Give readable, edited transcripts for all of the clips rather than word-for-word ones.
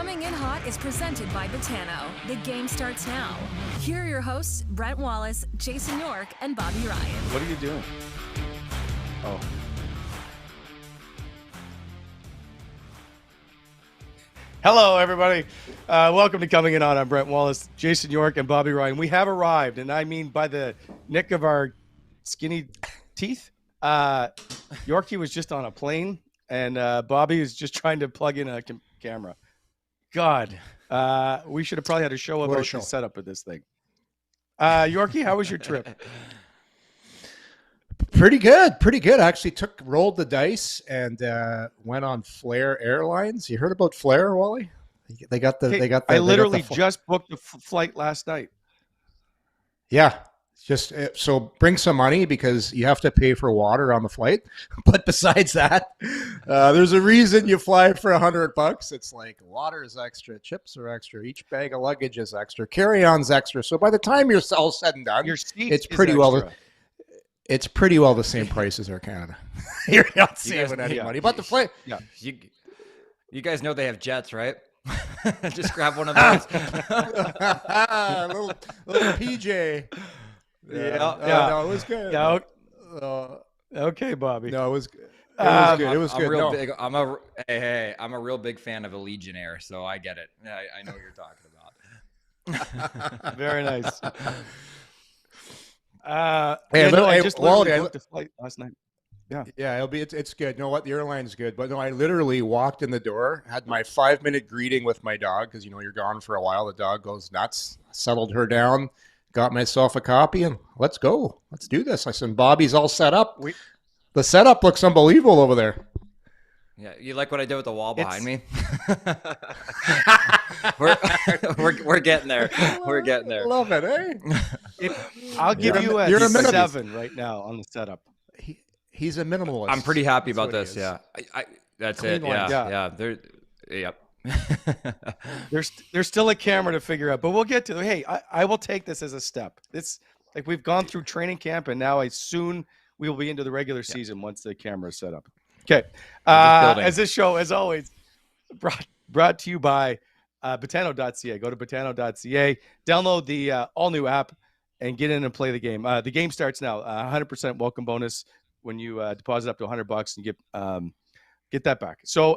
Coming in Hot is presented by Botano. The game starts now. Here are your hosts, Brent Wallace, Jason York, and Bobby Ryan. What are you doing? Oh. Hello, everybody. Welcome to Coming In On. I'm Brent Wallace, Jason York, and Bobby Ryan. We have arrived, and I mean by the nick of our skinny teeth. Yorkie was just on a plane, and Bobby is just trying to plug in a camera. God, we should have probably had a show about the setup of this thing. Yorkie, how was your trip? Pretty good. I actually rolled the dice and went on Flair Airlines. You heard about Flair, Wally? I literally just booked a flight last night. Yeah. Just so bring some money because you have to pay for water on the flight. But besides that, there's a reason you fly for $100. It's like water is extra, chips are extra, each bag of luggage is extra, carry-on's extra. So by the time you're all said and done, it's pretty well the same price as Air Canada. You're not saving any money. But the flight, you guys know they have jets, right? Just grab one of those. little PJ. Yeah. No, it was good. Yeah. Okay, Bobby. No, it was good. It was good. Big. I'm a real big fan of a Legionnaire, so I get it. I know what you're talking about. Very nice. I just booked a flight last night. Yeah, it's good. You know what? The airline's good, but no, I literally walked in the door, had my 5-minute greeting with my dog because you're gone for a while. The dog goes nuts. Settled her down. Got myself a copy and let's go. Let's do this. I said, Bobby's all set up. The setup looks unbelievable over there. Yeah, you like what I did with the wall behind me? we're getting there. We're getting there. Love it, eh? I'll give you a 7 right now on the setup. He's a minimalist. I'm pretty happy about this. Yeah, that's Clean it. lines. Yeah. Yep. There's still a camera to figure out, but we'll get to it. Hey, I will take this as a step. It's like we've gone through training camp, and now soon we will be into the regular season once the camera is set up. Okay. As this show, as always, brought to you by Botano.ca. Go to Botano.ca, download the all-new app, and get in and play the game. The game starts now. 100% welcome bonus when you deposit up to $100 and get that back. So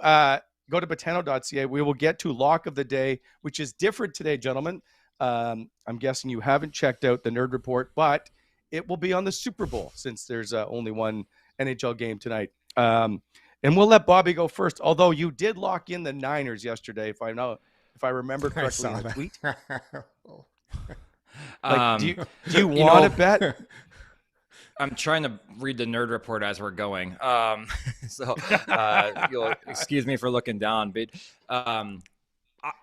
go to Botano.ca. We will get to lock of the day, which is different today, gentlemen. I'm guessing you haven't checked out the Nerd Report, but it will be on the Super Bowl since there's only one NHL game tonight. And we'll let Bobby go first, although you did lock in the Niners yesterday, if I remember correctly in the tweet. Do you want to bet? I'm trying to read the Nerd Report as we're going. So you'll excuse me for looking down. But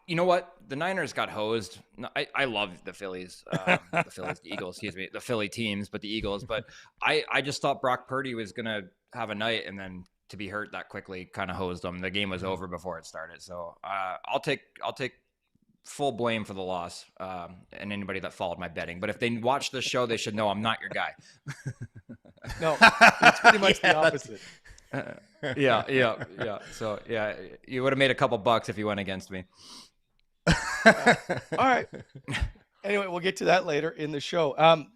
you know what? The Niners got hosed. I love the Phillies. The Eagles, excuse me. The Philly teams, but the Eagles. But I just thought Brock Purdy was going to have a night, and then to be hurt that quickly kind of hosed them. The game was over before it started. So I'll take full blame for the loss and anybody that followed my betting. But if they watch the show, they should know I'm not your guy. No, it's pretty much the opposite. Yeah. So yeah, you would have made a couple bucks if you went against me. All right. Anyway, we'll get to that later in the show.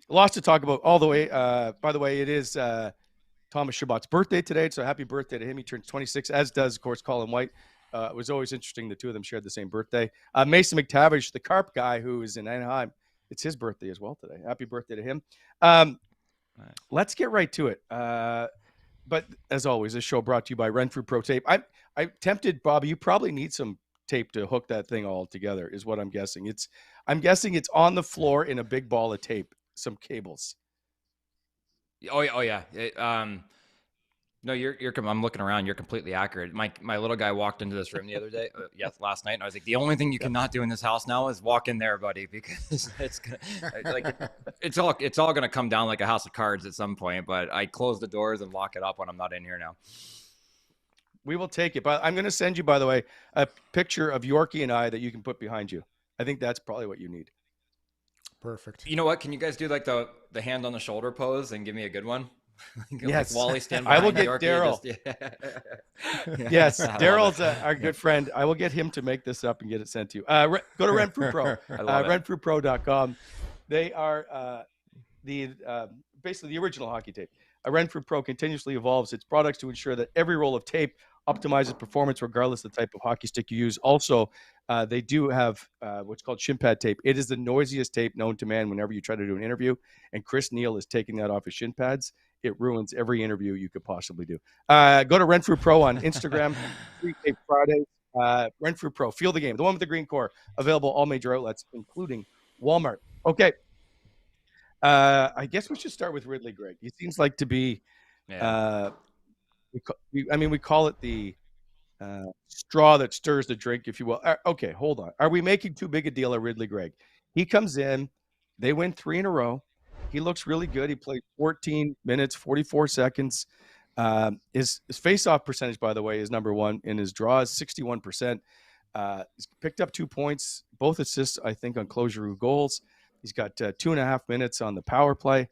Lots to talk about all the way. By the way, it is Thomas Chabot's birthday today, so happy birthday to him. He turns 26, as does, of course, Colin White. It was always interesting. The two of them shared the same birthday. Mason McTavish, the Carp guy who is in Anaheim, it's his birthday as well today. Happy birthday to him. Let's get right to it. But as always, this show brought to you by Renfrew Pro Tape. I'm tempted, Bobby, you probably need some tape to hook that thing all together is what I'm guessing. I'm guessing it's on the floor in a big ball of tape, some cables. Oh yeah. No, I'm looking around. You're completely accurate. My little guy walked into this room the other day, last night, and I was like, the only thing you cannot do in this house now is walk in there, buddy, because it's all gonna come down like a house of cards at some point. But I close the doors and lock it up when I'm not in here now. We will take it, but I'm going to send you, by the way, a picture of Yorkie and I that you can put behind you. I think that's probably what you need. Perfect. You know what? Can you guys do like the hand on the shoulder pose and give me a good one? Yes. Like Wally stand I will behind get Yorkie, Daryl. Yes, Daryl's our good friend. I will get him to make this up and get it sent to you. Go to Renfrew Pro, renfrewpro.com. They are basically the original hockey tape. Renfrew Pro continuously evolves its products to ensure that every roll of tape optimizes performance regardless of the type of hockey stick you use. Also, they do have what's called shin pad tape. It is the noisiest tape known to man whenever you try to do an interview, and Chris Neal is taking that off his shin pads. It ruins every interview you could possibly do. Go to Renfrew Pro on Instagram. Free Tape Fridays. Renfrew Pro. Feel the game. The one with the green core. Available all major outlets, including Walmart. Okay. I guess we should start with Ridley Greig. He seems like to be, we call it the straw that stirs the drink, if you will. Okay, hold on. Are we making too big a deal of Ridley Greig? He comes in. They win 3 in a row. He looks really good. He played 14 minutes, 44 seconds. His face-off percentage, by the way, is number 1. In his draw is 61%. He's picked up 2 points, both assists, I think, on Claude Giroux goals. He's got 2.5 minutes on the power play.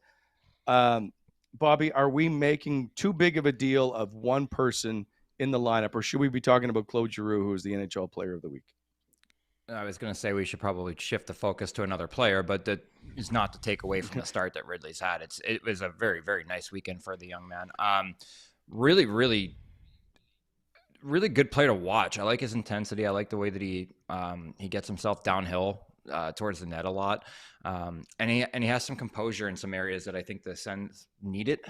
Bobby, are we making too big of a deal of one person in the lineup, or should we be talking about Claude Giroux, who is the NHL Player of the Week? I was going to say we should probably shift the focus to another player, but that is not to take away from the start that Ridley's had. It was a very, very nice weekend for the young man. Really, really, really good player to watch. I like his intensity. I like the way that he gets himself downhill towards the net a lot. And he has some composure in some areas that I think the Sens need it.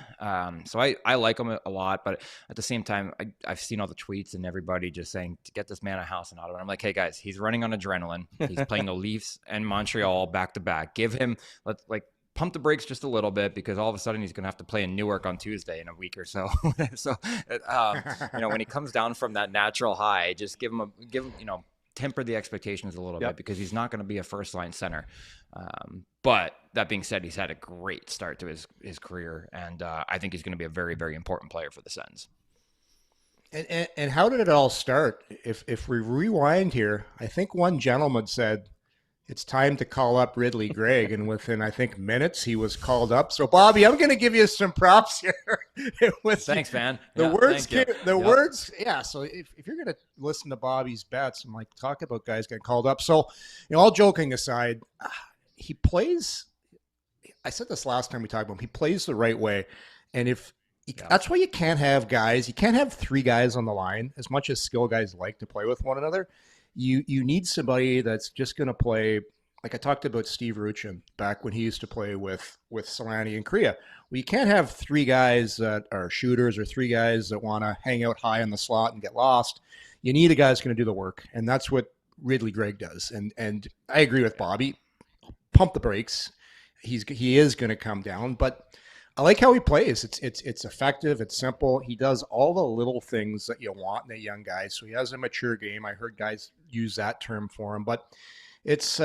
So I like him a lot, but at the same time, I've seen all the tweets and everybody just saying to get this man a house in Ottawa. I'm like, hey guys, he's running on adrenaline. He's playing the Leafs and Montreal back to back. Give him, pump the brakes just a little bit, because all of a sudden he's going to have to play in Newark on Tuesday in a week or so. So, when he comes down from that natural high, just give him, temper the expectations a little bit, because he's not going to be a first line center. But that being said, he's had a great start to his career, and I think he's going to be a very, very important player for the Sens. And how did it all start? If we rewind here, I think one gentleman said it's time to call up Ridley Greig, and within, I think, minutes he was called up. So Bobby, I'm going to give you some props here. Thanks, man. The words came, words. Yeah. So if you're going to listen to Bobby's bets and talk about guys getting called up. So, all joking aside, he plays, I said this last time we talked about him, he plays the right way. And that's why you can't have 3 guys on the line, as much as skill guys like to play with one another. You need somebody that's just going to play, like I talked about Steve Ruchin back when he used to play with Solani and Korea. Well, you can't have 3 guys that are shooters or 3 guys that want to hang out high in the slot and get lost. You need a guy that's going to do the work, and that's what Ridley Greig does. And I agree with Bobby. Pump the brakes. He is going to come down, but I like how he plays. It's effective. It's simple. He does all the little things that you want in a young guy. So he has a mature game. I heard guys use that term for him, but it's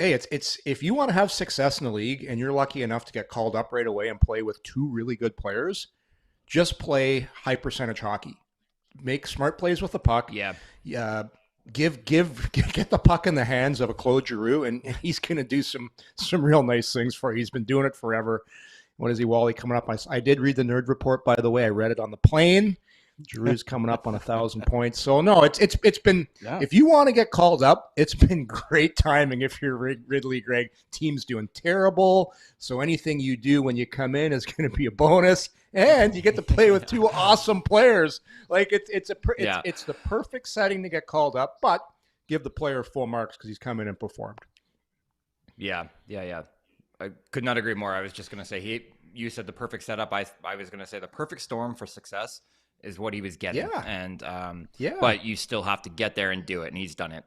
if you want to have success in the league and you're lucky enough to get called up right away and play with 2 really good players, just play high percentage hockey. Make smart plays with the puck. Yeah. Get the puck in the hands of a Claude Giroux, and he's going to do some real nice things for you. He's been doing it forever. What is he, Wally, coming up? I did read the Nerd Report, by the way. I read it on the plane. Giroux's coming up on 1,000 points. So no, it's been. Yeah. If you want to get called up, it's been great timing. If you're Ridley Greig, team's doing terrible, so anything you do when you come in is going to be a bonus, and you get to play with 2 awesome players. It's the perfect setting to get called up, but give the player full marks because he's come in and performed. Yeah. I could not agree more. I was just going to say, you said the perfect setup. I was going to say the perfect storm for success is what he was getting. Yeah. And, but you still have to get there and do it. And he's done it.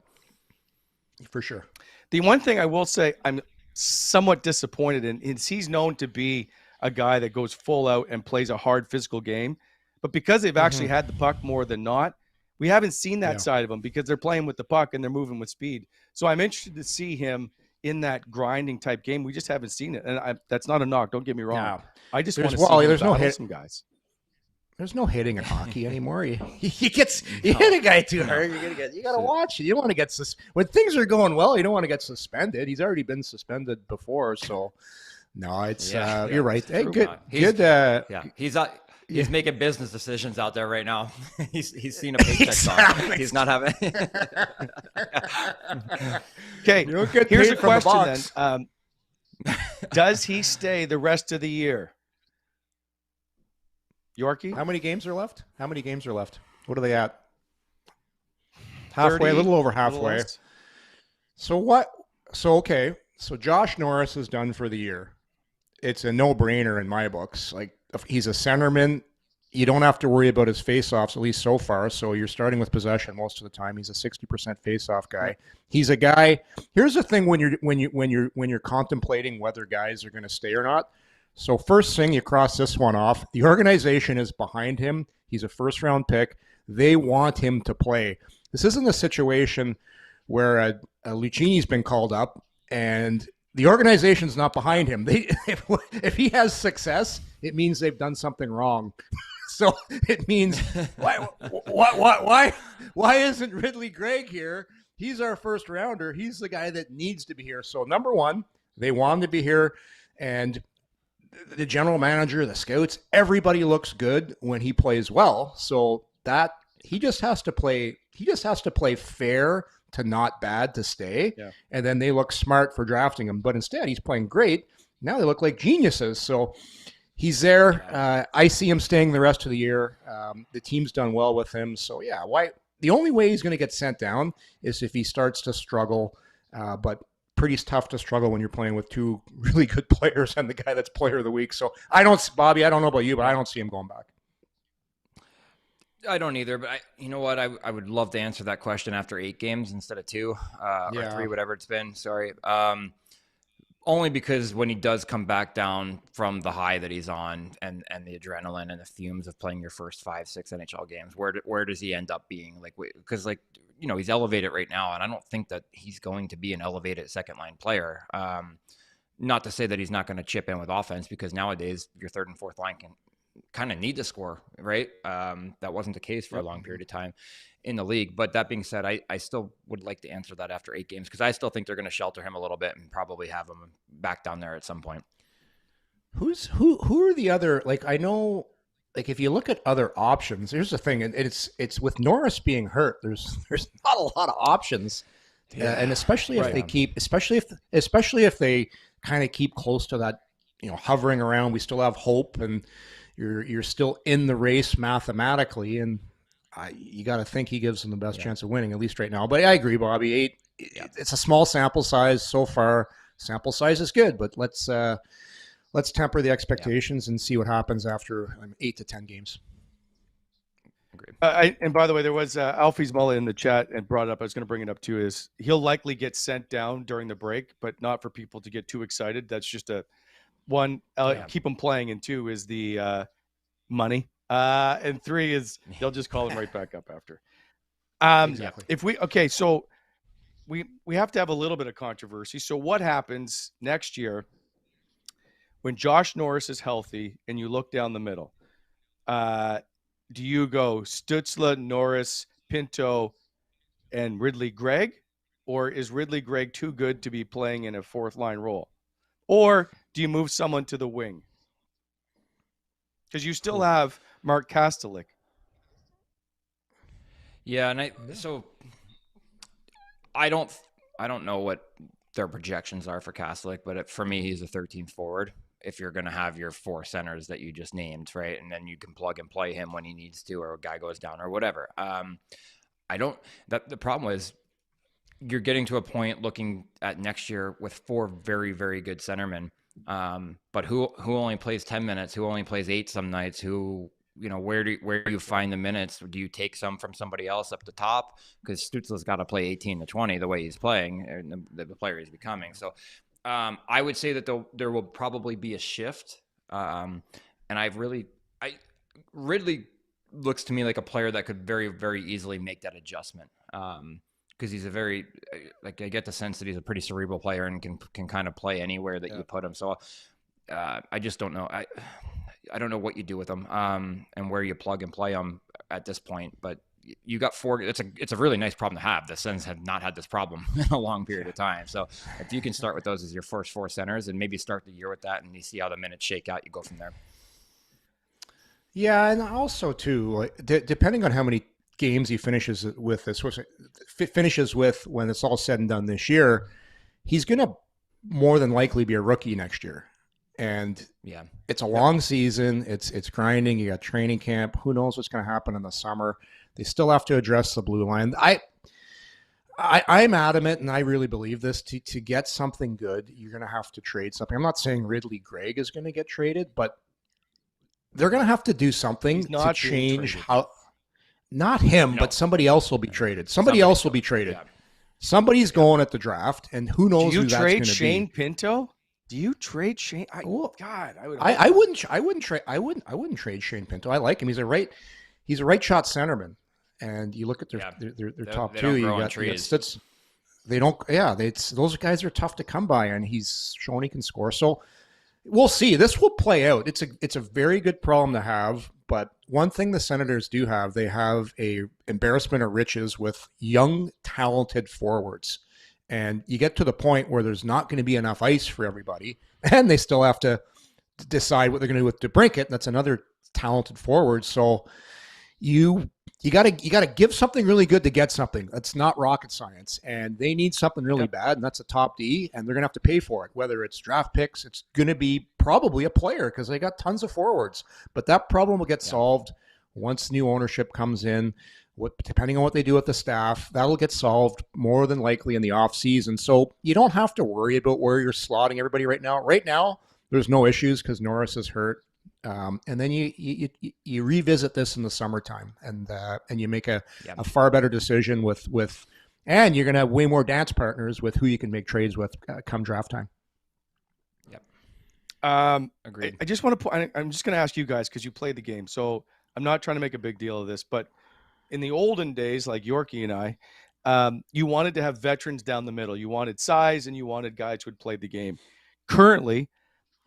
For sure. The one thing I will say I'm somewhat disappointed in is he's known to be a guy that goes full out and plays a hard physical game. But because they've actually had the puck more than not, we haven't seen that side of him because they're playing with the puck and they're moving with speed. So I'm interested to see him in that grinding type game. We just haven't seen it. And that's not a knock. Don't get me wrong. No. I just want to see some guys. There's no hitting in hockey anymore. You hit a guy too hard. You got to watch it. You don't want to get when things are going well. You don't want to get suspended. He's already been suspended before, so No, it's Yeah. you're right. Hey, True. good. He's- Good. Yeah, he's making business decisions out there right now. he's seen a paycheck drop. He's not having. Okay, You don't get here's paid a from the question box. then. Does he stay the rest of the year? Yorkie? How many games are left? What are they at? Halfway, 30, a little over little halfway. less. So what? So okay. So Josh Norris is done for the year. It's a no-brainer in my books. Like, if he's a centerman. You don't have to worry about his face-offs, at least so far. So you're starting with possession most of the time. He's a 60% face-off guy. He's a guy. Here's the thing: when you're contemplating whether guys are going to stay or not. So first thing, you cross this one off. The organization is behind him. He's a first-round pick. They want him to play. This isn't a situation where a Lucchini's been called up and the organization's not behind him. If he has success, it means they've done something wrong. So it means why isn't Ridley Greig here? He's our first rounder. He's the guy that needs to be here. So number one, they want him to be here, and the general manager, the scouts, everybody looks good when he plays well. So that he just has to play. He just has to play fair to not bad to stay. Yeah. And then they look smart for drafting him. But instead, he's playing great. Now they look like geniuses. So he's there. I see him staying the rest of the year. The team's done well with him. So, yeah, why? The only way he's going to get sent down is if he starts to struggle. But pretty tough to struggle when you're playing with two really good players and the guy that's player of the week. So Bobby, I don't know about you, but I don't see him going back. I don't either, but you know what? I would love to answer that question after 8 games instead of 2 or 3, whatever it's been. Sorry. Only because when he does come back down from the high that he's on and the adrenaline and the fumes of playing your first 5-6 NHL games, where does he end up being? Like, because he's elevated right now, and I don't think that he's going to be an elevated second line player. Not to say that he's not going to chip in with offense, because nowadays your third and fourth line can kind of need to score, right? That wasn't the case for a long period of time in the league. But that being said, I still would like to answer that after 8 games, because I still think they're going to shelter him a little bit and probably have him back down there at some point. Who are the other, I know, if you look at other options, here's the thing, and it's with Norris being hurt, there's not a lot of options. And especially if they keep, especially if they kind of keep close to that, hovering around, we still have hope, and you're still in the race mathematically, and you got to think he gives them the best chance of winning, at least right now. But I agree, Bobby. 8, it's a small sample size so far. Sample size is good, but let's temper the expectations and see what happens after 8 to 10 games. Agreed. And by the way, there was Alfie's Mullet in the chat and brought it up. I was going to bring it up too. Is he'll likely get sent down during the break, but not for people to get too excited. That's just keep him playing, and 2 is the money, and 3 is they'll just call him right back up after. Exactly. So we have to have a little bit of controversy. So what happens next year when Josh Norris is healthy and you look down the middle? Do you go Stützle, Norris, Pinto, and Ridley Greig, or is Ridley Greig too good to be playing in a fourth line role? Or do you move someone to the wing? Because you still have Mark Kastelik. Yeah, and I don't know what their projections are for Kastelik, but for me, he's a 13th forward. If you're going to have your 4 centers that you just named, right, and then you can plug and play him when he needs to, or a guy goes down or whatever. The problem is you're getting to a point looking at next year with 4 very, very good centermen. But who only plays 10 minutes, who only plays 8 some nights, where do you find the minutes? Do you take some from somebody else up the top? Because Stützle's got to play 18 to 20 the way he's playing, and the player he's becoming. So I would say that there will probably be a shift. And Ridley looks to me like a player that could very, very easily make that adjustment. Because he's I get the sense that he's a pretty cerebral player and can kind of play anywhere that you put him. So I just don't know. I don't know what you do with him and where you plug and play him at this point. But you got 4. It's a really nice problem to have. The Sens have not had this problem in a long period of time. So if you can start with those as your first 4 centers and maybe start the year with that, and you see how the minutes shake out, you go from there. Yeah, and also too, like, depending on how many games he finishes with when it's all said and done this year, he's going to more than likely be a rookie next year. And yeah, it's a long season. It's grinding. You got training camp. Who knows what's going to happen in the summer? They still have to address the blue line. I'm adamant, and I really believe this. To get something good, you're going to have to trade something. I'm not saying Ridley Greig is going to get traded, but they're going to have to do something to change how. Not him, but somebody else will be traded. Somebody else will be traded. Yeah. Somebody's going at the draft, and who knows who that's going to be. Do you trade Shane Pinto? Do you trade Shane? I wouldn't trade Shane Pinto. I like him. He's a right shot centerman. And you look at their top two. You got Stitz. They don't. Yeah, those guys are tough to come by, and he's shown he can score. So we'll see. This will play out. It's a very good problem to have. But one thing the Senators do have, they have a embarrassment of riches with young, talented forwards. And you get to the point where there's not going to be enough ice for everybody, and they still have to decide what they're going to do with DeBrincat, and that's another talented forward. So you got to give something really good to get something. That's not rocket science, and they need something really bad, and that's a top D, and they're going to have to pay for it. Whether it's draft picks, it's going to be probably a player because they got tons of forwards. But that problem will get solved once new ownership comes in. Depending on what they do with the staff, that'll get solved more than likely in the off season. So you don't have to worry about where you're slotting everybody right now. Right now, there's no issues because Norris is hurt. And then you revisit this in the summertime, and you make a far better decision and you're going to have way more dance partners with who you can make trades with come draft time. Yep. Agreed. I just want to I'm just going to ask you guys because you played the game, so I'm not trying to make a big deal of this, but in the olden days, like Yorkie and I, you wanted to have veterans down the middle. You wanted size, and you wanted guys who had played the game. Currently,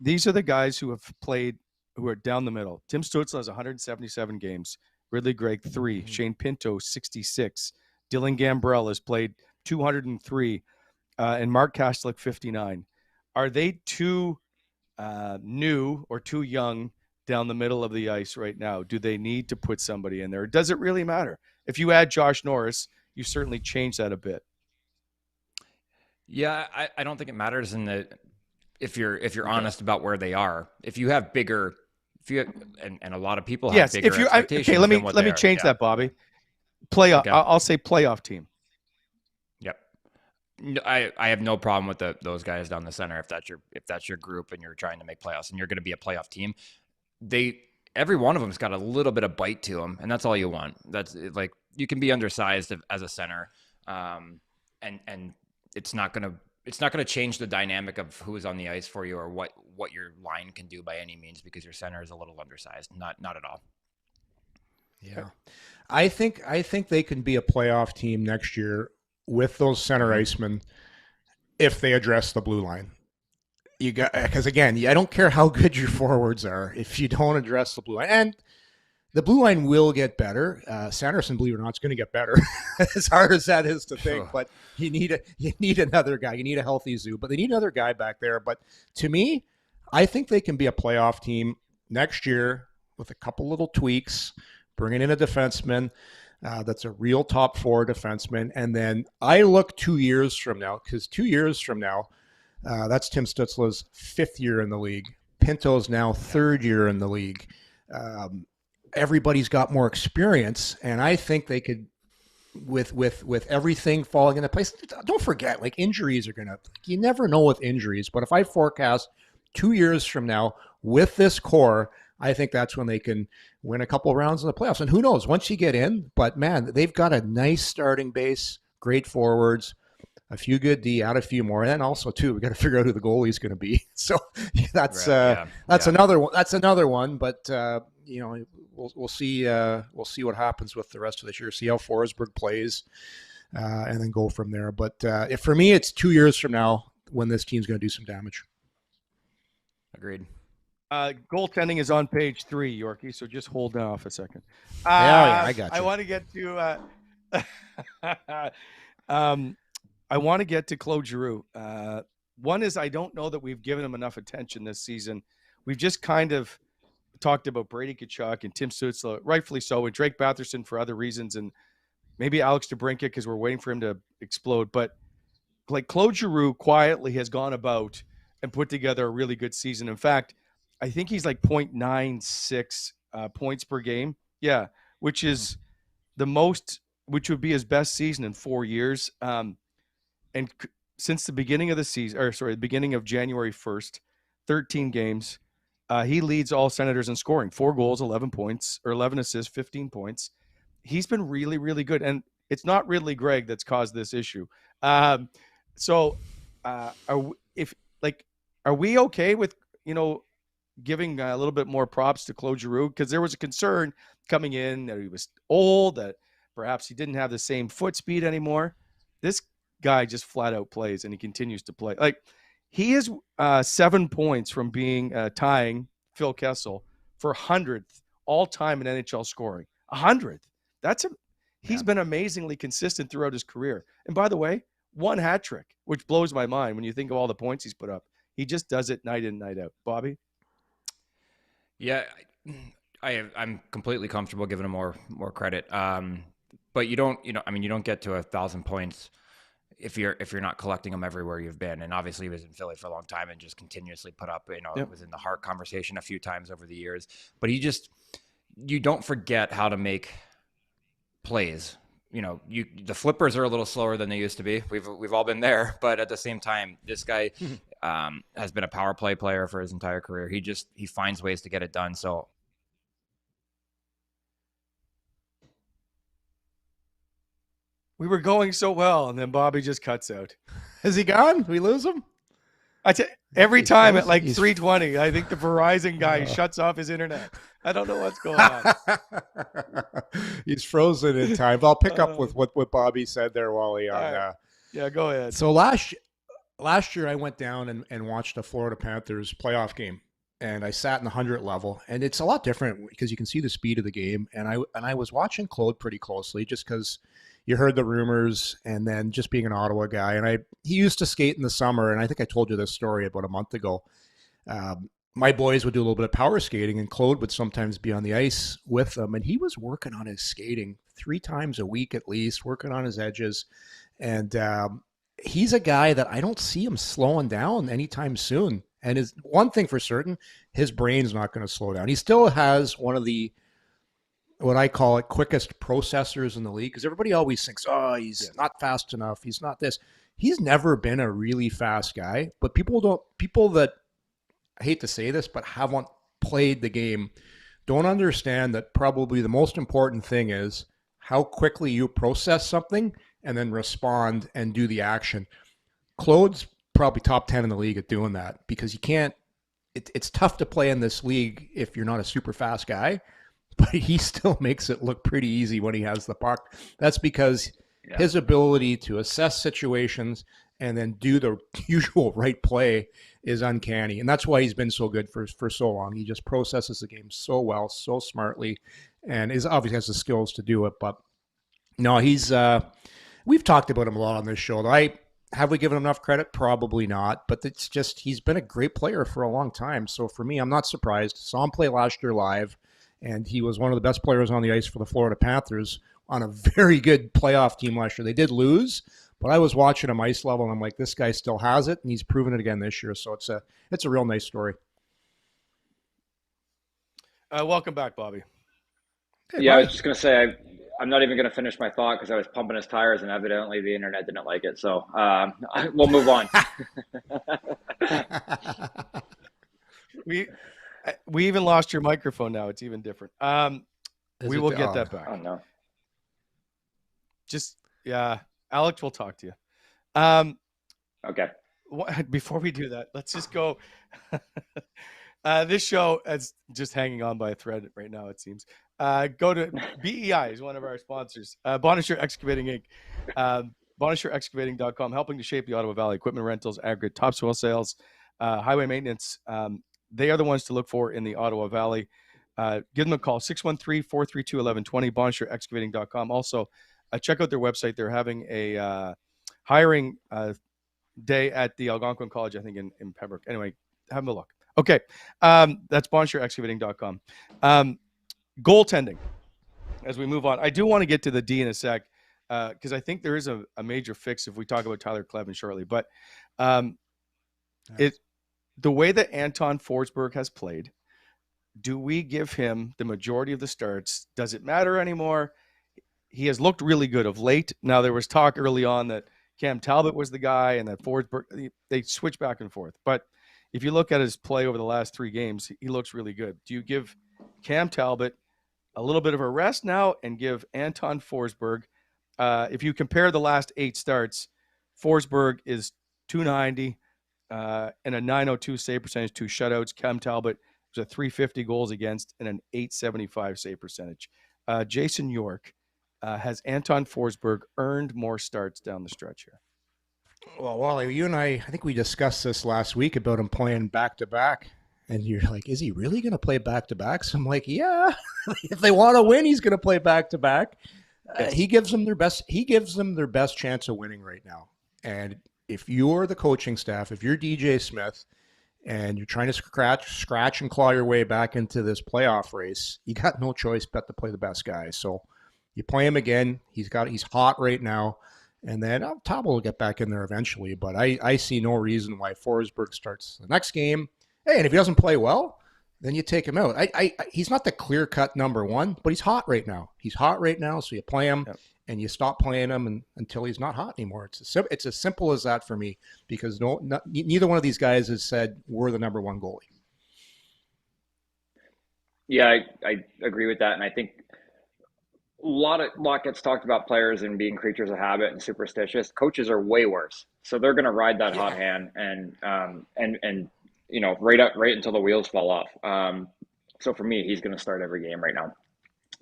these are the guys who have played, who are down the middle. Tim Stützle has 177 games. Ridley Greig, 3. Shane Pinto, 66. Dylan Gambrell has played 203. And Mark Kastelic, 59. Are they too new or too young down the middle of the ice right now? Do they need to put somebody in there? Does it really matter? If you add Josh Norris, you certainly change that a bit. Yeah, I don't think it matters if you're honest about where they are. If you have bigger, and a lot of people have bigger expectations. Let me change that, Bobby. Playoff. Okay. I'll say playoff team. Yep. No, I have no problem with those guys down the center if that's your group and you're trying to make playoffs and you're going to be a playoff team. Every one of them's got a little bit of bite to them, and that's all you want. That's like you can be undersized as a center, and it's not gonna change the dynamic of who is on the ice for you or what your line can do by any means because your center is a little undersized. Not at all. Yeah, I think they can be a playoff team next year with those center icemen if they address the blue line. Because again, I don't care how good your forwards are if you don't address the blue line. And the blue line will get better. Sanderson, believe it or not, is going to get better. As hard as that is to think, but you need another guy. You need a healthy Zoo, but they need another guy back there. But to me, I think they can be a playoff team next year with a couple little tweaks, bringing in a defenseman that's a real top 4 defenseman. And then I look 2 years from now, because 2 years from now, that's Tim Stützle's 5th year in the league. Pinto's now 3rd year in the league. Everybody's got more experience, and I think they could, with everything falling into place. Don't forget, like injuries are you never know with injuries. But if I forecast 2 years from now with this core, I think that's when they can win a couple of rounds in the playoffs. And who knows, once you get in, but man, they've got a nice starting base, great forwards, a few good D, add a few more, and then also too, we got to figure out who the goalie's going to be. So that's another one. That's another one. But we'll see what happens with the rest of this year. See how Forsberg plays, and then go from there. But for me, it's 2 years from now when this team's going to do some damage. Agreed. Goaltending is on page 3, Yorkie, so just hold off a second. Yeah, I got you. I want to get to I want to get to Claude Giroux. One is I don't know that we've given him enough attention this season. We've just kind of talked about Brady Tkachuk and Tim Stützle, rightfully so, and Drake Batherson for other reasons, and maybe Alex DeBrincat because we're waiting for him to explode. But like Claude Giroux quietly has gone about and put together a really good season. In fact, I think he's like 0.96 points per game. Yeah, which is the most, which would be his best season in 4 years. Since the beginning of the season, the beginning of January 1st, 13 games, he leads all Senators in scoring. 4 goals, 11 points, or 11 assists, 15 points. He's been really, really good. And it's not Ridley Greig that's caused this issue. Are we okay with, giving a little bit more props to Claude Giroux? Because there was a concern coming in that he was old, that perhaps he didn't have the same foot speed anymore. This guy just flat out plays, and he continues to play. Like, he is 7 points from being tying Phil Kessel for 100th all-time in NHL scoring. 100th. He's been amazingly consistent throughout his career. And by the way, 1 hat trick, which blows my mind when you think of all the points he's put up. He just does it night in, night out. Bobby? Yeah, I'm completely comfortable giving him more credit. But you don't get to 1,000 points if you're not collecting them everywhere you've been. And obviously he was in Philly for a long time and just continuously put up, It was in the Hart conversation a few times over the years, but you don't forget how to make plays. The flippers are a little slower than they used to be. We've all been there, but at the same time, this guy has been a power play player for his entire career. He finds ways to get it done. So we were going so well, and then Bobby just cuts out. Is he gone? We lose him? Every time at like 3:20, I think the Verizon guy shuts off his internet. I don't know what's going on. He's frozen in time. I'll pick up with what Bobby said there, Wally. Right. Yeah, go ahead. So last year I went down and watched a Florida Panthers playoff game, and I sat in the 100 level, and it's a lot different because you can see the speed of the game. And I was watching Claude pretty closely just because you heard the rumors, and then just being an Ottawa guy, and he used to skate in the summer, and I think I told you this story about a month ago. My boys would do a little bit of power skating, and Claude would sometimes be on the ice with them, and he was working on his skating 3 times a week at least, working on his edges, and he's a guy that I don't see him slowing down anytime soon. And is one thing for certain, his brain's not going to slow down. He still has one of the, what I call it, quickest processors in the league, because everybody always thinks, he's not fast enough. He's not this. He's never been a really fast guy, but people that, I hate to say this, but haven't played the game don't understand that probably the most important thing is how quickly you process something and then respond and do the action. Claude's probably top 10 in the league at doing that, because you can't, it's tough to play in this league if you're not a super fast guy. But he still makes it look pretty easy when he has the puck. That's because his ability to assess situations and then do the usual right play is uncanny. And that's why he's been so good for so long. He just processes the game so well, so smartly, and obviously has the skills to do it. But no, we've talked about him a lot on this show. Have we given him enough credit? Probably not. But it's just, he's been a great player for a long time. So for me, I'm not surprised. Saw him play last year live, and he was one of the best players on the ice for the Florida Panthers on a very good playoff team last year. They did lose, but I was watching him ice level, and I'm like, this guy still has it, and he's proven it again this year. So it's a real nice story. Welcome back, Bobby. Hey, yeah, Bobby. I was just going to say, I'm not even going to finish my thought because I was pumping his tires, and evidently the internet didn't like it. So we'll move on. We even lost your microphone now. It's even different. We will get that back. Oh, no. Alex will talk to you. Okay. Before we do that, let's just go. This show is just hanging on by a thread right now, it seems. Go to BEI is one of our sponsors. Bonisher Excavating Inc. BonisherExcavating.com, helping to shape the Ottawa Valley. Equipment rentals, aggregate, topsoil sales, highway maintenance. they are the ones to look for in the Ottawa Valley. Give them a call, 613-432-1120, bonsureexcavating.com. Also, check out their website. They're having a hiring day at the Algonquin College, I think, in Pembroke. Anyway, have a look. Okay, that's bonsureexcavating.com. Goaltending, as we move on. I do want to get to the D in a sec, because I think there is a major fix if we talk about Tyler Kleven shortly. But the way that Anton Forsberg has played, do we give him the majority of the starts? Does it matter anymore? He has looked really good of late. Now, there was talk early on that Cam Talbot was the guy and that Forsberg, they switch back and forth. But if you look at his play over the last 3 games, he looks really good. Do you give Cam Talbot a little bit of a rest now and give Anton Forsberg, if you compare the last 8 starts, Forsberg is .290 and a .902 save percentage, 2 shutouts. Cam Talbot was a .350 goals against and an .875 save percentage. Jason York, has Anton Forsberg earned more starts down the stretch here? Well, Wally, you and I think we discussed this last week about him playing back-to-back. And you're like, is he really going to play back-to-backs? I'm like, yeah. If they want to win, he's going to play back-to-back. He gives them their best. He gives them their best chance of winning right now. And if you're the coaching staff, if you're DJ Smith, and you're trying to scratch and claw your way back into this playoff race, you got no choice but to play the best guy. So you play him again. He's hot right now. And then Talbot will get back in there eventually. But I see no reason why Forsberg starts the next game. Hey, and if he doesn't play well, then you take him out. He's not the clear-cut number one, but he's hot right now. He's hot right now, so you play him. Yep. And you stop playing him until he's not hot anymore. It's as simple as that for me, because neither one of these guys has said we're the number one goalie. Yeah, I agree with that, and I think a lot gets talked about players and being creatures of habit and superstitious. Coaches are way worse, so they're going to ride that hot hand and right until the wheels fall off. So for me, he's going to start every game right now.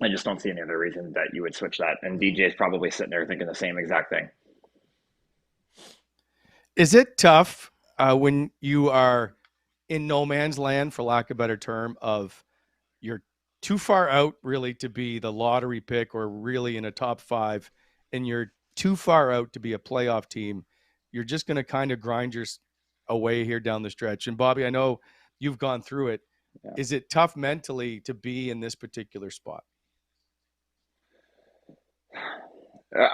I just don't see any other reason that you would switch that. And DJ is probably sitting there thinking the same exact thing. Is it tough when you are in no man's land, for lack of a better term, of you're too far out really to be the lottery pick or really in a top 5, and you're too far out to be a playoff team? You're just going to kind of grind your away here down the stretch. And Bobby, I know you've gone through it. Yeah. Is it tough mentally to be in this particular spot?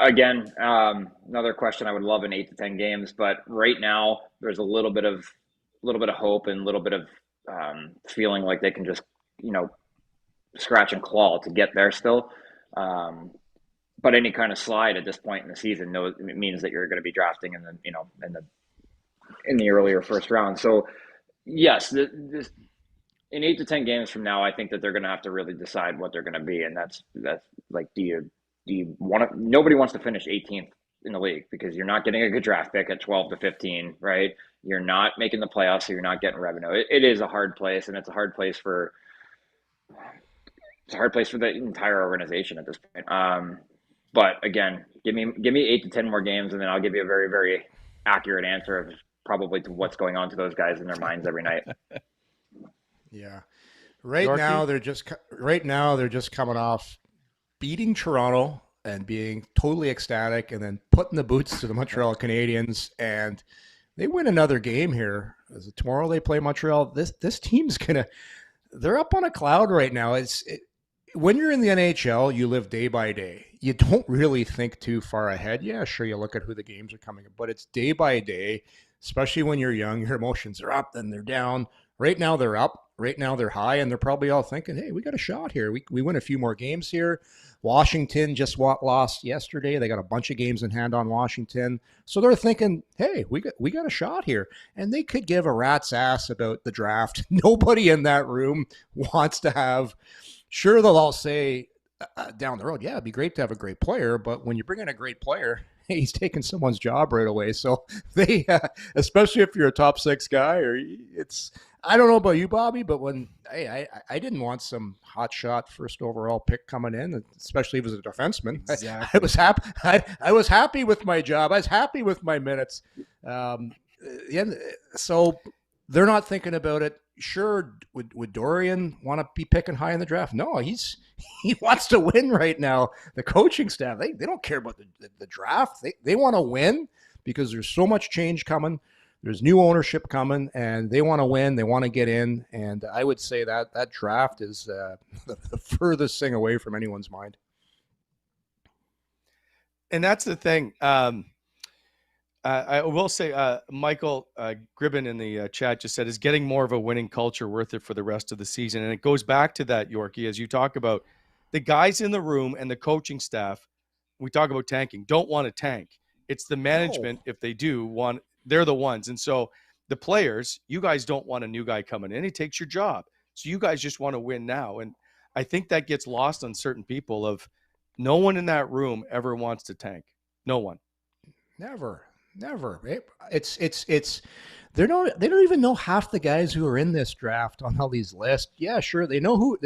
Again, another question. I would love in 8 to 10 games, but right now there's a little bit of hope and a little bit of feeling like they can just scratch and claw to get there still. But any kind of slide at this point in the season it means that you're going to be drafting in the earlier first round. So yes, in 8 to 10 games from now, I think that they're going to have to really decide what they're going to be, and that's like, nobody wants to finish 18th in the league because you're not getting a good draft pick at 12 to 15, right? You're not making the playoffs, so you're not getting revenue. It is a hard place, and it's a hard place for the entire organization at this point. But again, give me 8 to 10 more games, and then I'll give you a very, very accurate answer of probably to what's going on to those guys in their minds every night. Yeah. Right now they're just coming off beating Toronto and being totally ecstatic, and then putting the boots to the Montreal Canadiens, and they win another game here. Tomorrow they play Montreal. This team's they're up on a cloud right now. When you're in the NHL, you live day by day. You don't really think too far ahead. Yeah, sure, you look at who the games are coming, but it's day by day, especially when you're young. Your emotions are up, then they're down. Right now they're up. Right now they're high, and they're probably all thinking, hey, we got a shot here. We win a few more games here. Washington just lost yesterday. They got a bunch of games in hand on Washington. So they're thinking, hey, we got a shot here. And they could give a rat's ass about the draft. Nobody in that room wants to have – sure, they'll all say down the road, yeah, it'd be great to have a great player. But when you bring in a great player, he's taking someone's job right away. So they especially if you're a top 6 guy, or it's – I don't know about you, Bobby, but I didn't want some hotshot first overall pick coming in, especially if it was a defenseman. Exactly. I was happy. I was happy with my job. I was happy with my minutes. So they're not thinking about it. sure, would Dorian want to be picking high in the draft? No, he wants to win right now. The coaching staff, they don't care about the draft. They want to win because there's so much change coming. There's new ownership coming, and they want to win. They want to get in, and I would say that draft is the furthest thing away from anyone's mind. And that's the thing. I will say, Michael Gribben in the chat just said, is getting more of a winning culture worth it for the rest of the season? And it goes back to that, Yorkie, as you talk about the guys in the room and the coaching staff. We talk about tanking, don't want to tank. It's the management. No. If they do want, they're the ones. And so the players, you guys don't want a new guy coming in. He takes your job. So you guys just want to win now. And I think that gets lost on certain people of no one in that room ever wants to tank. No one. Never. It's they don't even know half the guys who are in this draft on all these lists. Yeah, sure. They know who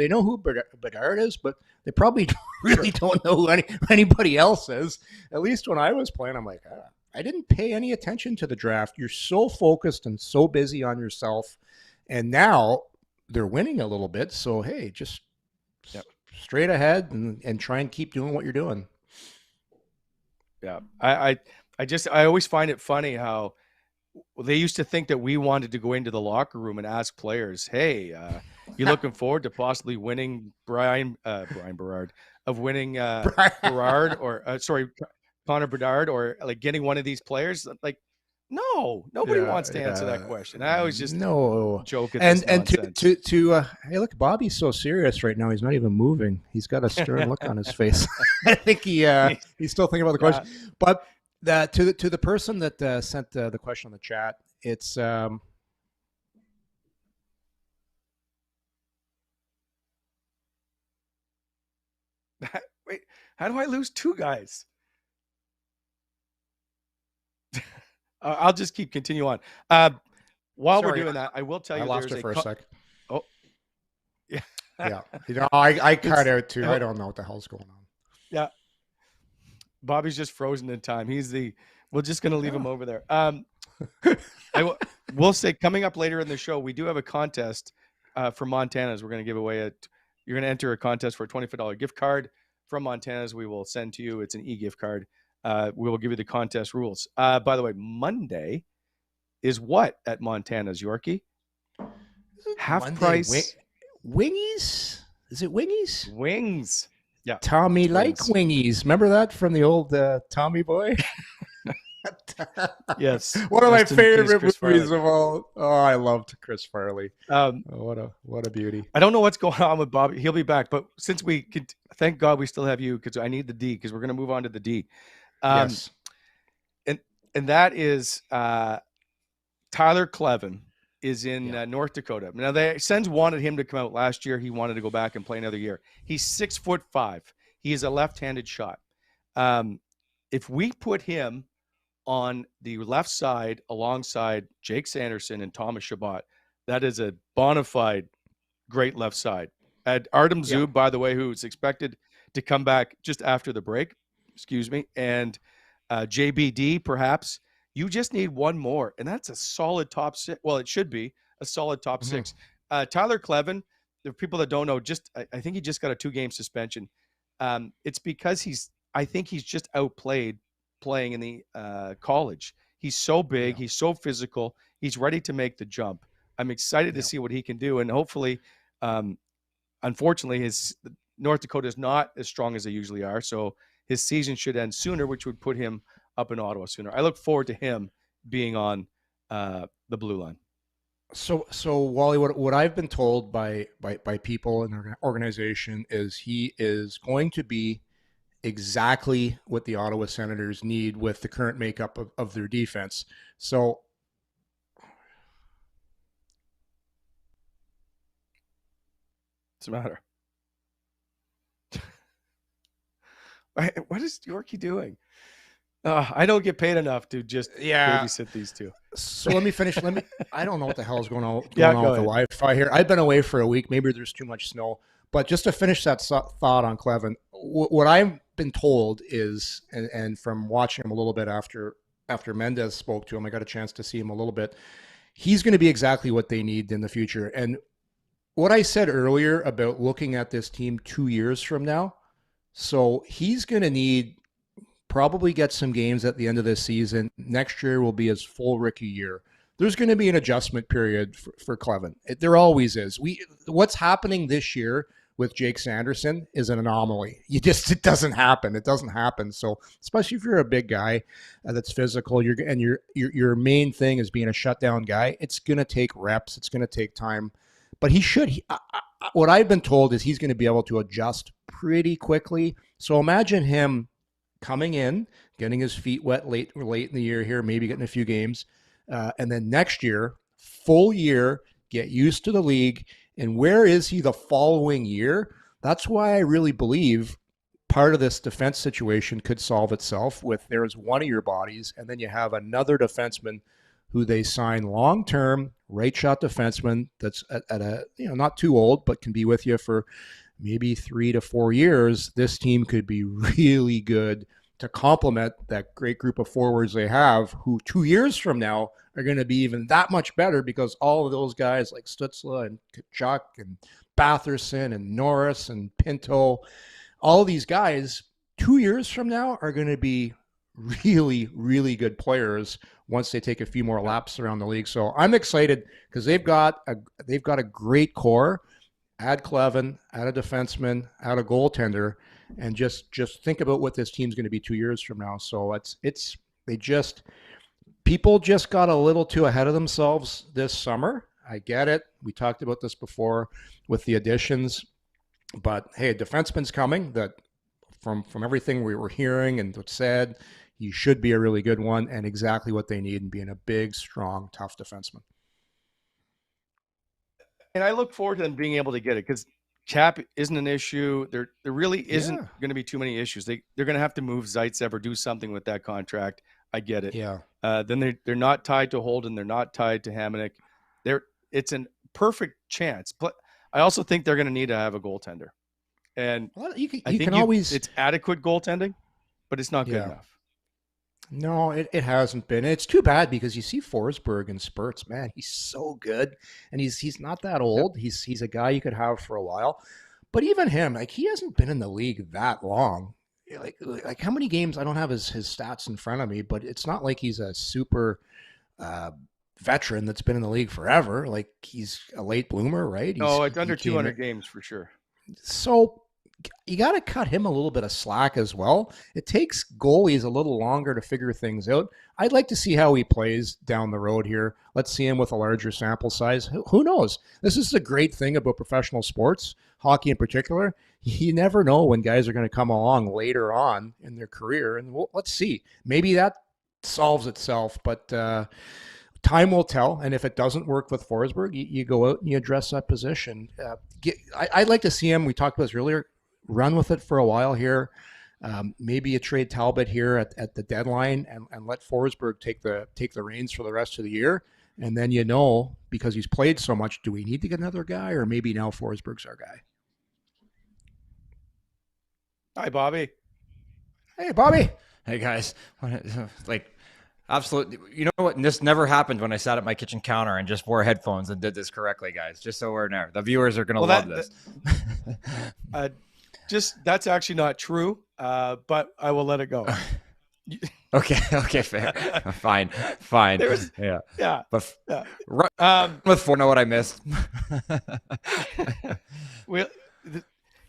Bedard is, but they probably really don't know who anybody else is. At least when I was playing, I'm like, I didn't pay any attention to the draft. You're so focused and so busy on yourself. And now they're winning a little bit. So, hey, just straight ahead and try and keep doing what you're doing. Yeah. I always find it funny how they used to think that we wanted to go into the locker room and ask players, hey, you looking forward to possibly winning Brian Berard of winning Berard or Connor Bedard or like getting one of these players? Like, no, nobody wants to answer that question. I always just joke at this nonsense. Hey, look, Bobby's so serious right now. He's not even moving. He's got a stern look on his face. I think he's still thinking about the question. But to the person that sent the question on the chat, it's wait, how do I lose two guys? I'll just continue on. While we're doing that, I will tell you. I lost it for a sec. Oh, yeah, yeah. I cut out too. I don't know what the hell's going on. Yeah, Bobby's just frozen in time. We're just going to leave him over there. We'll say coming up later in the show, we do have a contest for Montana's. We're going to give away you're going to enter a contest for a $25 gift card from Montana's. We will send to you. It's an e-gift card. We will give you the contest rules. By the way, Monday is what at Montana's, Yorkie? Half Monday, price. Wingies? Is it Wingies? Wings. Yeah. Tommy like Wingies. Remember that from the old Tommy Boy? Yes. One of my favorite movies of all. Oh, I loved Chris Farley. What a beauty. I don't know what's going on with Bobby. He'll be back. But since we could, thank God we still have you because I need the D because we're going to move on to the D. Yes. And that is Tyler Kleven is in North Dakota. Now the Sens wanted him to come out last year. He wanted to go back and play another year. He's 6'5". He is a left-handed shot. If we put him on the left side alongside Jake Sanderson and Thomas Chabot, that is a bona fide great left side. Artem Zub, by the way, who's expected to come back just after the break. Excuse me, and JBD, perhaps. You just need one more, and that's a solid top six. Well, it should be a solid top six. Tyler Kleven, the people that don't know, I think he just got a 2-game suspension. It's because I think he's just outplayed playing in the college. He's so big, he's so physical, he's ready to make the jump. I'm excited to see what he can do, and hopefully, unfortunately, his North Dakota is not as strong as they usually are, so his season should end sooner, which would put him up in Ottawa sooner. I look forward to him being on the blue line. So Wally, what I've been told by people in the organization is he is going to be exactly what the Ottawa Senators need with the current makeup of their defense. So what's the matter? What is Yorkie doing? I don't get paid enough to just babysit these two. So let me finish. I don't know what the hell is going on with the Wi-Fi here. I've been away for a week. Maybe there's too much snow. But just to finish that thought on Kleven, what I've been told is, and from watching him a little bit after Mendez spoke to him, I got a chance to see him a little bit. he's going to be exactly what they need in the future. And what I said earlier about looking at this team 2 years from now, so he's going to need probably get some games at the end of this season. Next year will be his full rookie year. There's going to be an adjustment period for Kleven. There always is. What's happening this year with Jake Sanderson is an anomaly. It doesn't happen. It doesn't happen. So especially if you're a big guy that's physical, your main thing is being a shutdown guy. It's going to take reps. It's going to take time. But what I've been told is he's going to be able to adjust pretty quickly. So imagine him coming in, getting his feet wet late in the year here, maybe getting a few games. And then next year, full year, get used to the league. And where is he the following year? That's why I really believe part of this defense situation could solve itself with there's one of your bodies, and then you have another defenseman who they sign long-term, right shot defenseman that's at a, not too old, but can be with you for maybe 3 to 4 years. This team could be really good to complement that great group of forwards they have, who 2 years from now are going to be even that much better because all of those guys like Stützle and Tkachuk and Batherson and Norris and Pinto, all of these guys 2 years from now are going to be really, really good players once they take a few more laps around the league. So I'm excited because they've got a great core. Add Kleven, add a defenseman, add a goaltender, and just think about what this team's going to be 2 years from now. So people just got a little too ahead of themselves this summer. I get it. We talked about this before with the additions, but hey, a defenseman's coming that from everything we were hearing and what's said, he should be a really good one and exactly what they need in being a big, strong, tough defenseman. And I look forward to them being able to get it because cap isn't an issue. There really isn't going to be too many issues. They're going to have to move Zaitsev or do something with that contract. I get it. Yeah. Then they're not tied to Holden. They're not tied to Hammond. It's a perfect chance. But I also think they're going to need to have a goaltender. And it's adequate goaltending, but it's not good enough. No, it hasn't been. It's too bad because you see Forsberg in spurts, man. He's so good, and he's not that old. Yep. He's a guy you could have for a while, but even him, like he hasn't been in the league that long. Like how many games? I don't have his stats in front of me, but it's not like he's a super veteran that's been in the league forever. Like he's a late bloomer, right? It's under 200 games for sure. So you got to cut him a little bit of slack as well. It takes goalies a little longer to figure things out. I'd like to see how he plays down the road here. Let's see him with a larger sample size. Who knows? This is the great thing about professional sports, hockey in particular. You never know when guys are going to come along later on in their career. And let's see. Maybe that solves itself, but time will tell. And if it doesn't work with Forsberg, you go out and you address that position. I'd like to see him. We talked about this earlier. Run with it for a while here. Maybe you trade Talbot here at the deadline and let Forsberg take the reins for the rest of the year. And then because he's played so much, do we need to get another guy, or maybe now Forsberg's our guy? Hi, Bobby. Hey, Bobby. Hey, guys. Absolutely. You know what? This never happened when I sat at my kitchen counter and just wore headphones and did this correctly, guys. Just so we're there. The viewers are going to love this. That's actually not true, but I will let it go. Okay, fair. Fine. Yeah. But with four, know what I missed. Well,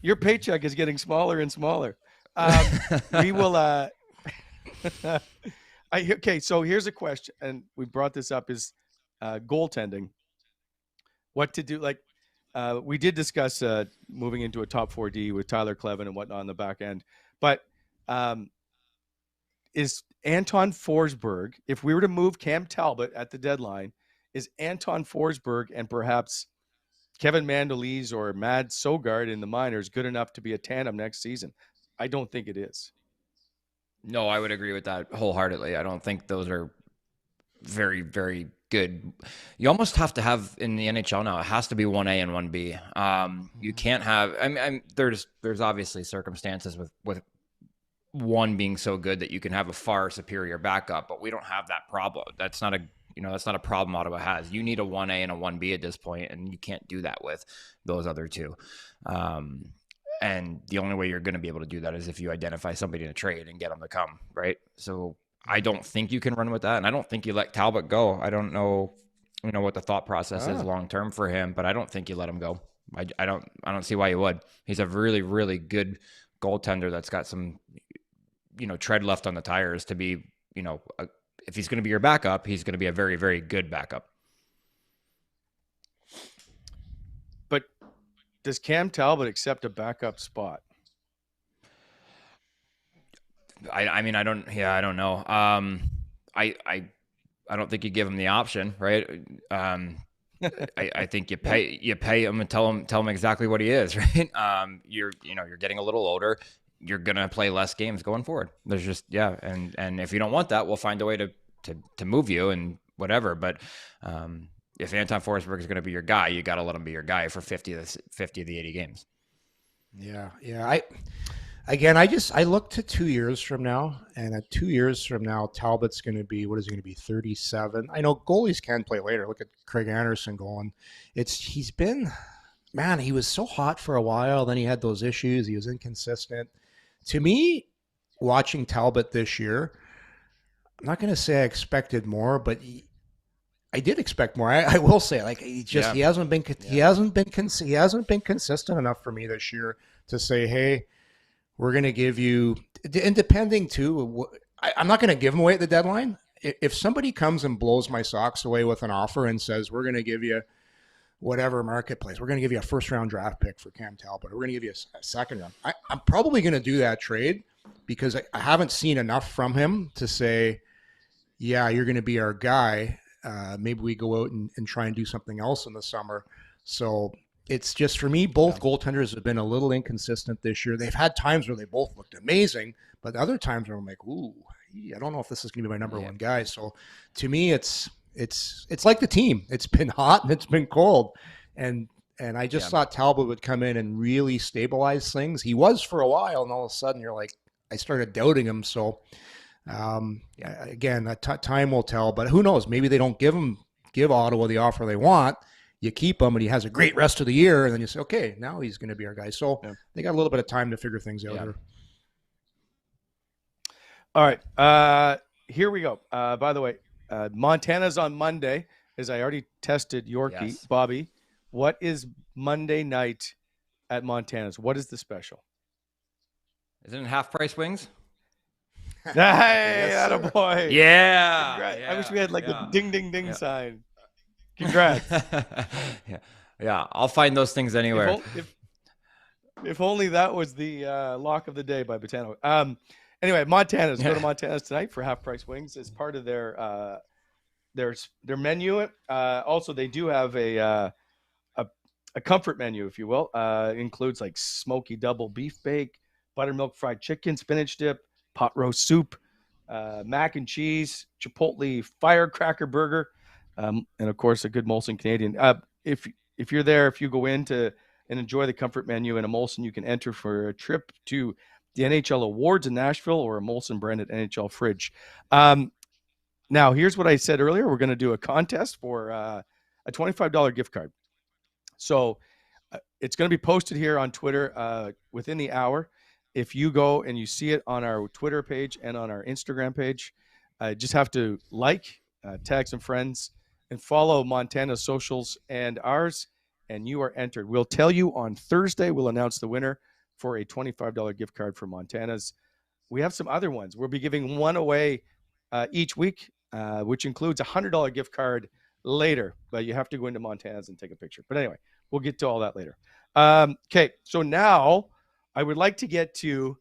your paycheck is getting smaller and smaller. We will. Okay, so here's a question, and we brought this up: is goaltending. What to do? We did discuss moving into a top 4D with Tyler Kleven and whatnot on the back end. But is Anton Forsberg, if we were to move Cam Talbot at the deadline, is Anton Forsberg and perhaps Kevin Mandolese or Mad Sogard in the minors good enough to be a tandem next season? I don't think it is. No, I would agree with that wholeheartedly. I don't think those are very, very good. You almost have to have in the NHL now. It has to be 1A and 1B. You can't have. There's obviously circumstances with one being so good that you can have a far superior backup, but we don't have that problem. That's not that's not a problem Ottawa has. You need a 1A and a 1B at this point, and you can't do that with those other two. And the only way you're going to be able to do that is if you identify somebody in a trade and get them to come, right? So I don't think you can run with that, and I don't think you let Talbot go. I don't know, what the thought process is long term for him, but I don't think you let him go. I don't see why you would. He's a really, really good goaltender that's got some, tread left on the tires to be, if he's going to be your backup, he's going to be a very, very good backup. But does Cam Talbot accept a backup spot? I don't know. I don't think you give him the option, right? I think you pay him and tell him exactly what he is, right? You're getting a little older. You're gonna play less games going forward. There's just and if you don't want that, we'll find a way to move you and whatever. But if Anton Forsberg is gonna be your guy, you got to let him be your guy for 50 of the 80 games. Yeah. I look to 2 years from now, and at 2 years from now, Talbot's going to be, what is he going to be, 37? I know goalies can play later. Look at Craig Anderson going. He was so hot for a while. Then he had those issues. He was inconsistent. To me, watching Talbot this year, I'm not going to say I expected more, but I did expect more. I will say, he hasn't been consistent enough for me this year to say, hey, we're going to give you, and depending too, I'm not going to give him away at the deadline. If somebody comes and blows my socks away with an offer and says, we're going to give you whatever marketplace, we're going to give you a first-round draft pick for Cam Talbot, or we're going to give you a second round, I'm probably going to do that trade because I haven't seen enough from him to say, yeah, you're going to be our guy. Maybe we go out and try and do something else in the summer. So it's just, for me, both goaltenders have been a little inconsistent this year. They've had times where they both looked amazing, but other times where I'm like, ooh, I don't know if this is going to be my number one guy. So to me, it's like the team. It's been hot and it's been cold. And I just thought Talbot would come in and really stabilize things. He was for a while, and all of a sudden you're like, I started doubting him. So again, time will tell, but who knows? Maybe they don't give Ottawa the offer they want. You keep him, and he has a great rest of the year, and then you say, okay, now he's going to be our guy. So they got a little bit of time to figure things out here. All right, here we go. By the way, Montana's on Monday, as I already tested Yorkie. Yes. Bobby, what is Monday night at Montana's? What is the special? Isn't it half-price wings? Hey, attaboy. Yeah. I wish we had the ding, ding, ding sign. Congrats. Yeah. I'll find those things anywhere. If only that was the lock of the day by Botano. Anyway, Montana's. Go to Montana's tonight for half-price wings as part of their menu. Also, they do have a comfort menu, if you will. Includes like smoky double beef bake, buttermilk fried chicken, spinach dip, pot roast soup, mac and cheese, chipotle firecracker burger, and of course a good Molson Canadian. If you're there, if you go in and enjoy the comfort menu in a Molson, you can enter for a trip to the NHL Awards in Nashville or a Molson branded NHL fridge. Now, here's what I said earlier. We're going to do a contest for a $25 gift card. So it's going to be posted here on Twitter within the hour. If you go and you see it on our Twitter page and on our Instagram page, just have to tag some friends, and follow Montana's socials and ours, and you are entered. We'll tell you on Thursday. We'll announce the winner for a $25 gift card for Montana's. We have some other ones. We'll be giving one away each week, which includes a $100 gift card later, but you have to go into Montana's and take a picture. But anyway, we'll get to all that later. Okay, so now I would like to get to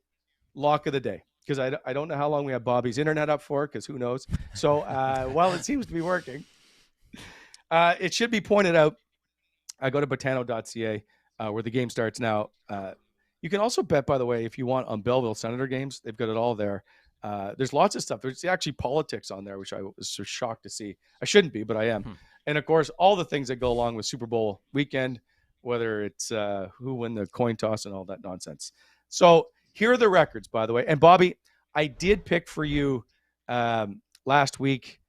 lock of the day, because I don't know how long we have Bobby's internet up for, because who knows. So while it seems to be working, it should be pointed out, I go to botano.ca where the game starts now. You can also bet, by the way, if you want, on Belleville Senator games. They've got it all there. There's lots of stuff. There's actually politics on there, which I was so shocked to see. I shouldn't be, but I am. And, of course, all the things that go along with Super Bowl weekend, whether it's who won the coin toss and all that nonsense. So here are the records, by the way. And, Bobby, I did pick for you last week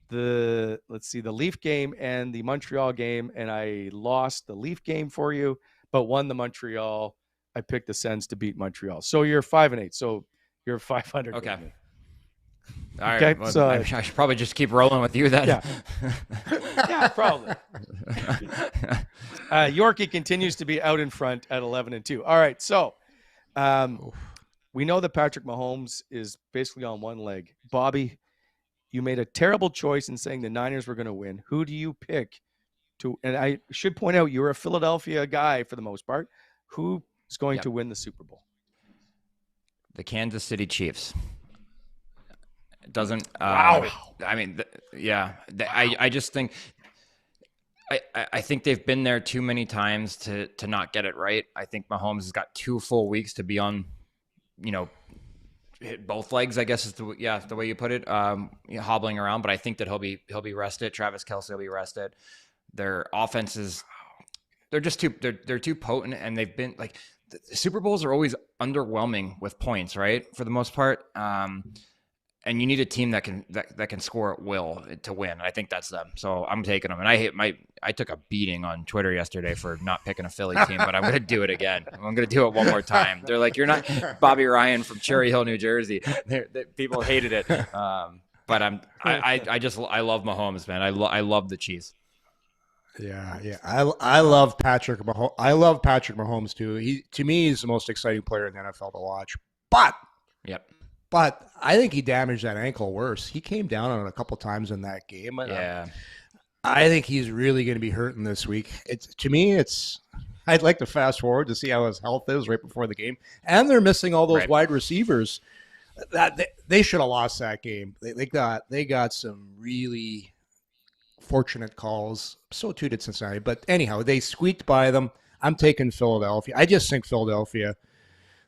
the Leaf game and the Montreal game, and I lost the Leaf game for you, but won the Montreal. I picked the Sens to beat Montreal. So you're 5-8. So you're 500. Okay. With me. All right. Okay, Well, so I should probably just keep rolling with you then. Yeah. Yeah, probably. Yorkie continues to be out in front at 11-2. All right, so we know that Patrick Mahomes is basically on one leg. Bobby, you made a terrible choice in saying the Niners were going to win. Who do you pick to? And I should point out, you're a Philadelphia guy for the most part. Who is going to win the Super Bowl? The Kansas City Chiefs. It doesn't. Wow. I mean, I just think. I think they've been there too many times to not get it right. I think Mahomes has got 2 full weeks to be on, hit both legs, I guess is the way you put it, hobbling around. But I think that he'll be rested. Travis Kelce will be rested. Their offenses, they're just they're too potent, and they've been like the Super Bowls are always underwhelming with points, right? For the most part. And you need a team that can score at will to win. I think that's them. So I'm taking them. And I took a beating on Twitter yesterday for not picking a Philly team, but I'm going to do it again. I'm going to do it one more time. They're like, you're not Bobby Ryan from Cherry Hill, New Jersey. People hated it. But I love Mahomes, man. I love the Chiefs. Yeah. I love Patrick Mahomes. I love Patrick Mahomes too. To me, he's the most exciting player in the NFL to watch. But I think he damaged that ankle worse. He came down on it a couple times in that game. And, I think he's really going to be hurting this week. I'd like to fast forward to see how his health is right before the game. And they're missing all those wide receivers. That they should have lost that game. They got some really fortunate calls. So too did Cincinnati. But anyhow, they squeaked by them. I'm taking Philadelphia. I just think Philadelphia,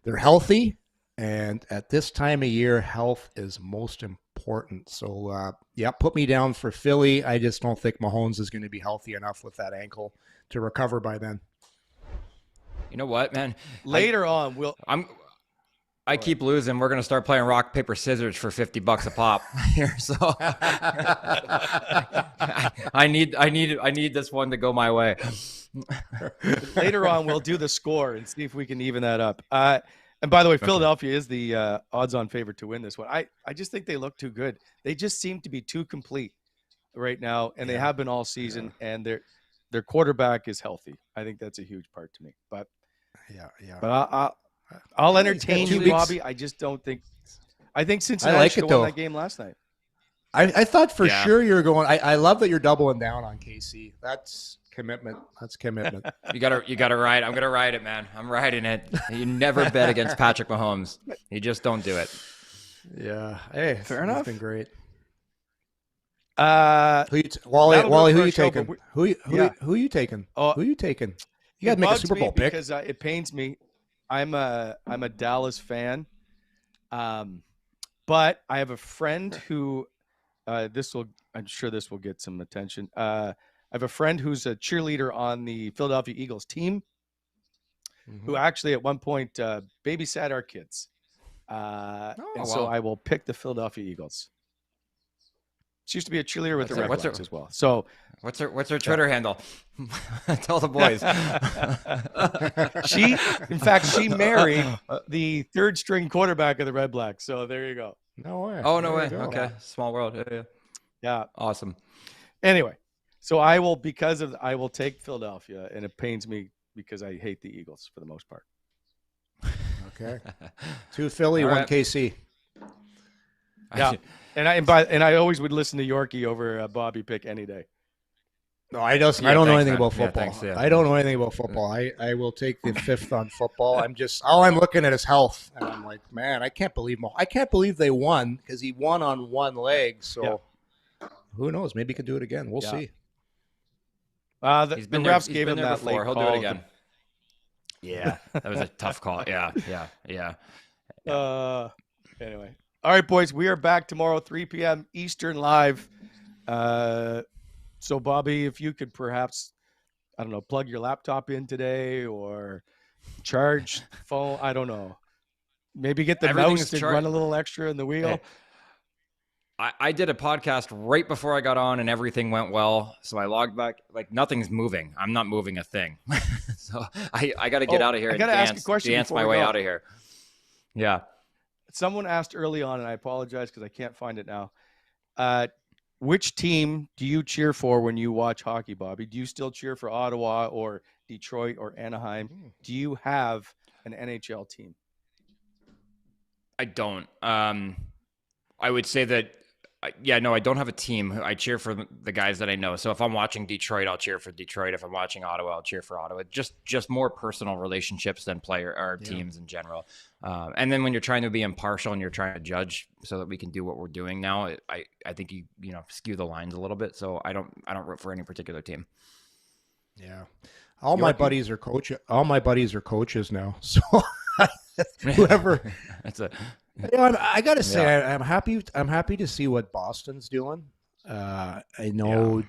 they're healthy. And at this time of year, health is most important. So, put me down for Philly. I just don't think Mahomes is going to be healthy enough with that ankle to recover by then. You know what, man? Later on, I keep losing. We're going to start playing rock, paper, scissors for $50 a pop here. So I need this one to go my way. Later on, we'll do the score and see if we can even that up. And by the way, Philadelphia is the odds-on favorite to win this one. I just think they look too good. They just seem to be too complete right now, and they have been all season. And their quarterback is healthy. I think that's a huge part to me. But But I'll entertain you, Bobby. I just don't think. I think Cincinnati should have won that game last night. I thought for sure you were going. I love that you're doubling down on KC. That's commitment. You gotta ride. I'm gonna ride it, man. I'm riding it. You never bet against Patrick Mahomes. You just don't do it. Yeah. Hey, fair enough. It's been great. Wally, who you taking? Who you taking? Who you taking? You got to make a Super Bowl pick. Because it pains me. I'm a Dallas fan, but I have a friend who I'm sure this will get some attention. I have a friend who's a cheerleader on the Philadelphia Eagles team, who actually at one point babysat our kids. So I will pick the Philadelphia Eagles. She used to be a cheerleader with the Red Blacks as well. So what's her Twitter handle? Tell the boys. She married the third string quarterback of the Red Blacks. So there you go. No way. Oh, no way. Okay. Small world. Yeah. Awesome. Anyway, so I will take Philadelphia, and it pains me because I hate the Eagles for the most part. Okay. 2 Philly, 1 KC. Yeah. And I always would listen to Yorkie over Bobby pick any day. No, I don't know anything about football. Yeah, thanks, I don't know anything about football. I will take the 5th on football. All I'm looking at is health, and I'm like, man, I can't believe they won because he won on one leg. So who knows? Maybe he can do it again. We'll see. The refs gave him that late call. He'll do it again. Yeah, that was a tough call. Yeah. Anyway. All right, boys, we are back tomorrow, 3 p.m. Eastern live. So, Bobby, if you could perhaps, I don't know, plug your laptop in today or charge phone. I don't know. Maybe get the mouse to run a little extra in the wheel. I did a podcast right before I got on and everything went well. So I logged back, like nothing's moving. I'm not moving a thing. So I got to get out of here and dance my way out of here. Yeah. Someone asked early on, and I apologize because I can't find it now. Which team do you cheer for when you watch hockey, Bobby? Do you still cheer for Ottawa or Detroit or Anaheim? Do you have an NHL team? I don't. I would say that, I don't have a team. I cheer for the guys that I know. So if I'm watching Detroit, I'll cheer for Detroit. If I'm watching Ottawa, I'll cheer for Ottawa. Just more personal relationships than teams in general. And then when you're trying to be impartial and you're trying to judge so that we can do what we're doing now, I think you skew the lines a little bit. So I don't root for any particular team. Yeah. All my buddies are coaches now. So whoever that's a I gotta say, I'm happy to see what Boston's doing. I know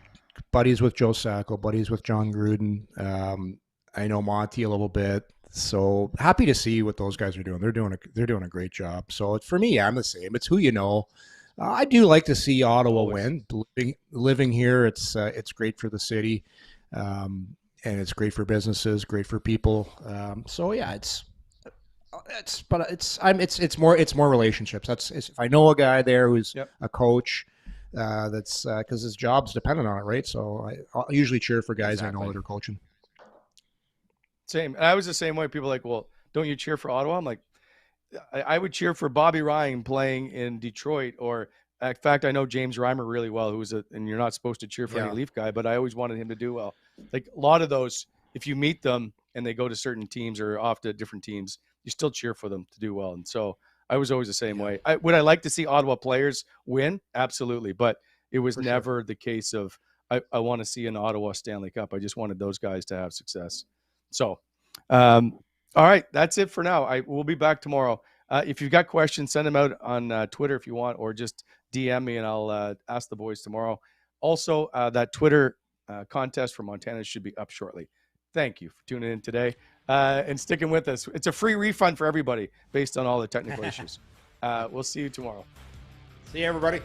buddies with Joe Sacco, buddies with John Gruden. I know Monty a little bit, so happy to see what those guys are doing. They're doing a great job. So for me, I'm the same. It's who you know. I do like to see Ottawa win. Living here, it's great for the city, and it's great for businesses, great for people. So yeah, it's more relationships. If I know a guy there who's a coach, that's because his job's dependent on it, right? So I'll usually cheer for guys I know that are coaching. Same. And I was the same way. People are like, well, don't you cheer for Ottawa? I'm like, I would cheer for Bobby Ryan playing in Detroit, or in fact, I know James Reimer really well, and you're not supposed to cheer for any Leaf guy, but I always wanted him to do well. Like a lot of those, if you meet them and they go to certain teams or off to different teams, you still cheer for them to do well. And so I was always the same way. Would I like to see Ottawa players win? Absolutely. But it was never the case of, I want to see an Ottawa Stanley Cup. I just wanted those guys to have success. So, all right, that's it for now. We'll be back tomorrow. If you've got questions, send them out on Twitter if you want, or just DM me and I'll ask the boys tomorrow. Also, that Twitter contest for Montana should be up shortly. Thank you for tuning in today and sticking with us. It's a free refund for everybody based on all the technical issues. We'll see you tomorrow. See you, everybody.